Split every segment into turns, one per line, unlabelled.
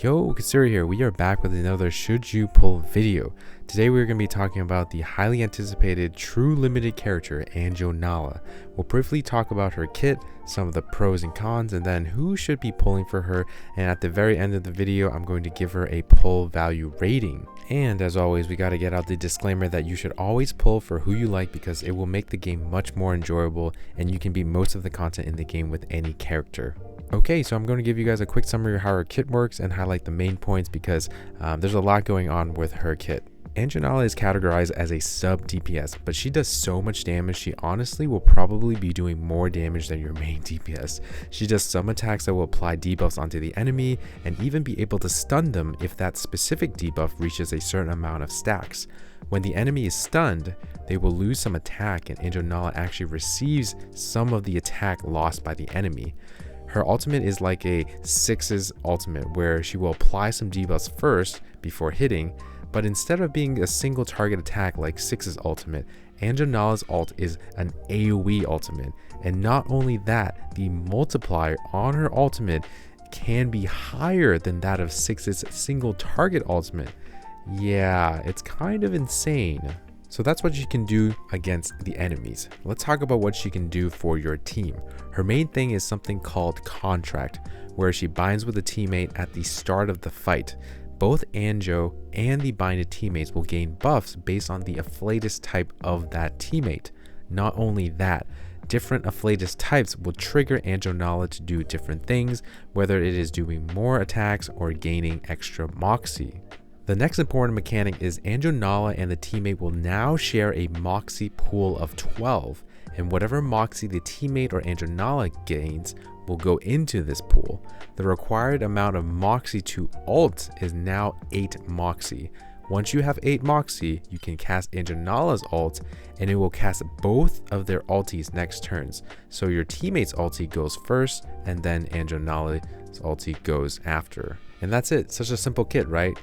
Yo, Katsuri here. We are back with another Should You Pull video. Today we're going to be talking about the highly anticipated true limited character, Anjo. We'll briefly talk about her kit, some of the pros and cons, and then who should be pulling for her. And at the very end of the video, I'm going to give her a pull value rating. And as always, we got to get out the disclaimer that you should always pull for who you like because it will make the game much more enjoyable and you can beat most of the content in the game with any character. Okay, so I'm going to give you guys a quick summary of how her kit works and highlight the main points because there's a lot going on with her kit. Anjo is categorized as a sub DPS, but she does so much damage she honestly will probably be doing more damage than your main DPS. She does some attacks that will apply debuffs onto the enemy and even be able to stun them if that specific debuff reaches a certain amount of stacks. When the enemy is stunned, they will lose some attack and Anjo actually receives some of the attack lost by the enemy. Her ultimate is like a 6's ultimate where she will apply some debuffs first before hitting, but instead of being a single target attack like 6's ultimate, Anjo's ult is an AoE ultimate. And not only that, the multiplier on her ultimate can be higher than that of 6's single target ultimate. Yeah, it's kind of insane. So that's what she can do against the enemies. Let's talk about what she can do for your team. Her main thing is something called contract, where she binds with a teammate at the start of the fight. Both Anjo and the binded teammates will gain buffs based on the afflatus type of that teammate. Not only that, different afflatus types will trigger Anjo to do different things, whether it is doing more attacks or gaining extra moxie. The next important mechanic is Anjo and the teammate will now share a moxie pool of 12, and whatever moxie the teammate or Anjo gains will go into this pool. The required amount of moxie to ult is now 8 moxie. Once you have 8 moxie, you can cast Anjo's ult and it will cast both of their ultis next turns. So your teammate's ulti goes first and then Anjo's ulti goes after. And that's it. Such a simple kit, right?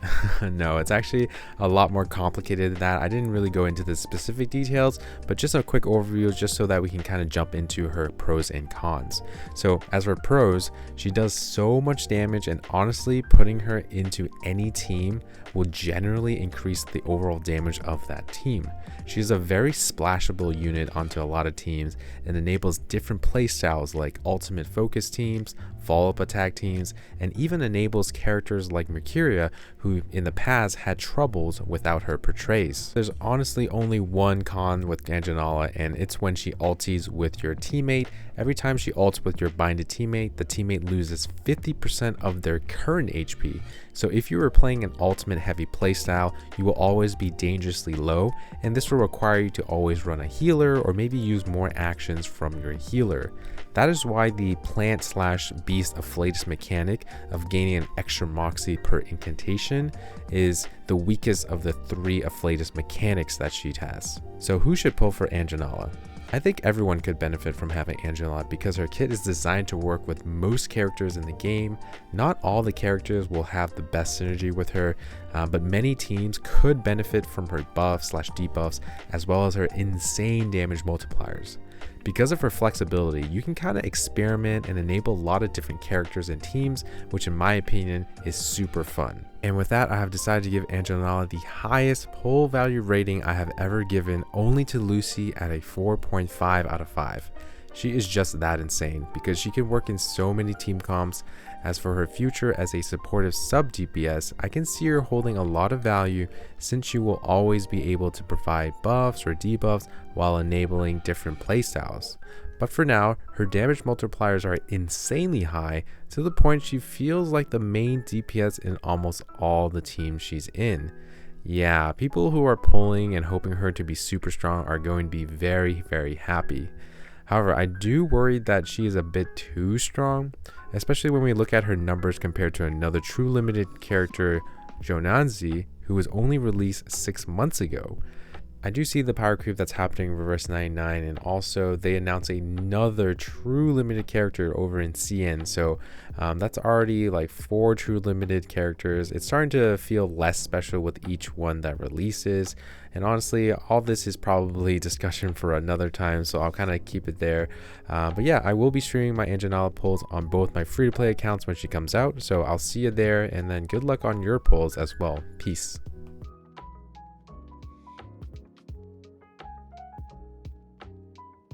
No, it's actually a lot more complicated than that. I didn't really go into the specific details, but just a quick overview just so that we can kind of jump into her pros and cons. So as for pros, she does so much damage and honestly putting her into any team will generally increase the overall damage of that team. She's a very splashable unit onto a lot of teams and enables different playstyles like ultimate focus teams, follow-up attack teams, and even enables characters like Mercuria who in the past had troubles without her portrays. There's honestly only one con with Anjo and it's when she ultis with your teammate. Every time she ults with your binded teammate, the teammate loses 50% of their current HP. So if you were playing an ultimate heavy playstyle, you will always be dangerously low, and this will require you to always run a healer or maybe use more actions from your healer. That is why the plant/beast afflatus mechanic of gaining an extra moxie per incantation is the weakest of the 3 afflatus mechanics that she has. So who should pull for Anjo? I think everyone could benefit from having Anjo because her kit is designed to work with most characters in the game. Not all the characters will have the best synergy with her, but many teams could benefit from her buffs/debuffs as well as her insane damage multipliers. Because of her flexibility, you can kind of experiment and enable a lot of different characters and teams, which in my opinion is super fun. And with that, I have decided to give Anjo the highest pull value rating I have ever given, only to Lucy at a 4.5 out of 5. She is just that insane because she can work in so many team comps. As for her future as a supportive sub DPS, I can see her holding a lot of value since she will always be able to provide buffs or debuffs while enabling different playstyles. But for now, her damage multipliers are insanely high to the point she feels like the main DPS in almost all the teams she's in. Yeah, people who are pulling and hoping her to be super strong are going to be very, very happy. However, I do worry that she is a bit too strong, especially when we look at her numbers compared to another true limited character, Jonanzi, who was only released 6 months ago. I do see the power creep that's happening in Reverse 99, and also they announced another true limited character over in CN. So that's already like 4 true limited characters. It's starting to feel less special with each one that releases. And honestly, all this is probably discussion for another time, so I'll kind of keep it there. But yeah, I will be streaming my Anjo Nala pulls on both my free-to-play accounts when she comes out. So I'll see you there, and then good luck on your pulls as well. Peace.